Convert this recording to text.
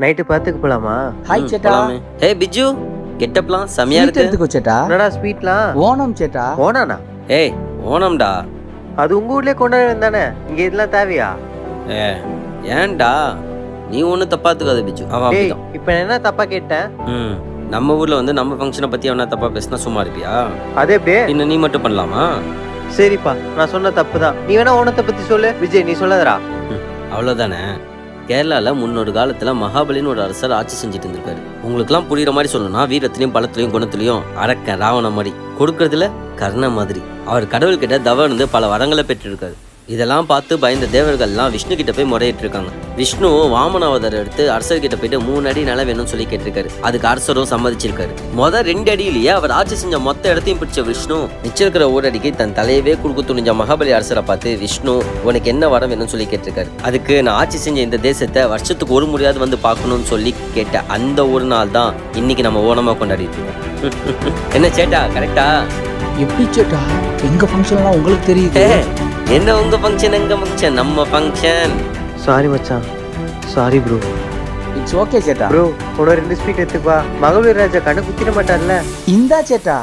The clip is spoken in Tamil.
நைட்டு பாத்துக்கு போலாமா? ஹாய் சேட்டா. போலாமே. ஏய் பிஜு, கெட்டப்லாம் செமையா ஸ்வீட் இருக்கு. எடுத்துக்கோ சேட்டா. என்னடா ஸ்வீட்லாம்? ஓணம் சேட்டா. ஓனானா? ஏய் ஓணம்டா. அது உங்க ஊர்லயே கொண்டாட தானே, இங்க இதெல்லாம் தேவையா? ஏ ஏன்டா நீ ஒன்றும் தப்பாத்துக்காத பிஜு. அவன் டேய், அப்படிதான். இப்ப நான் என்ன தப்பா கேட்டேன்? ம் நம்ம ஊர்ல வந்து நம்ம ஃபங்க்ஷனை பத்தி அவனா தப்பா பேசினா சும்மா இருப்பியா? அதே அப்படியே. இன்னும் நீ மட்டும் பண்ணலாமா? சரிப்பா, நான் சொன்ன தப்பு தான். நீ வேணா ஓணத்தை பத்தி சொல்லு. விஜய் நீ சொல்லாதடா. அவ்வளோதானே. கேரளாவில் முன்னொரு காலத்தில் மகாபலின்னு ஒரு அரசர் ஆட்சி செஞ்சுட்டு இருந்திருக்காரு. உங்களுக்குலாம் புரியுற மாதிரி சொல்லணும்னா வீரத்திலையும் பலத்திலையும் குணத்திலையும் அரக்க ராவண மாதிரி, கொடுக்கறதுல கர்ண மாதிரி. அவர் கடவுள்கிட்ட தவம் இருந்து பல வரங்களை பெற்றிருக்காரு. இதெல்லாம் பார்த்து பயந்த தேவர்கள்லாம் விஷ்ணு கிட்ட போய் முறையிட்டு இருக்காங்க. விஷ்ணு வாமன அவதாரம் எடுத்து அரசர்கிட்ட போயிட்டு 3 அடி நிலம் வேணும்னு சொல்லி கேட்டிருக்காரு. அதுக்கு அரசரும் சம்மதிச்சிருக்காரு. 2 அடியிலேயே அவர் ஆட்சி செஞ்ச மொத்த இடத்தையும் பிடிச்ச விஷ்ணு மிச்சம் இருக்கிற 1 அடிக்கு தன் தலையவே கொடுக்க துணிஞ்ச மகாபலி அரசரை பார்த்து விஷ்ணு உனக்கு என்ன வரம் வேணும்னு சொல்லி கேட்டிருக்காரு. அதுக்கு நான் ஆட்சி செஞ்ச இந்த தேசத்தை வருஷத்துக்கு ஒரு முறையாவது வந்து பார்க்கணும்னு சொல்லி கேட்ட அந்த ஒரு நாள் தான் இன்னைக்கு நம்ம ஓணமா கொண்டாடிட்டு இருக்கோம். என்ன சேட்டா கரெக்டா? எப்படி சேட்டா? எங்க ஃபங்க்ஷன்லாம் உங்களுக்கு தெரியுது? என்ன உங்க ஃபங்க்ஷன் எங்க ஃபங்க்ஷன்? நம்ம ஃபங்க்ஷன். சாரி மச்சான், சாரி ப்ரோ. இட்ஸ் ஓகே சேட்டா. ப்ரோ உன்னோட 2 ஸ்வீட் எடுத்துப்பா. மகாபலி ராஜா கண்ணு குத்திட மாட்டார்ல? இந்தா சேட்டா.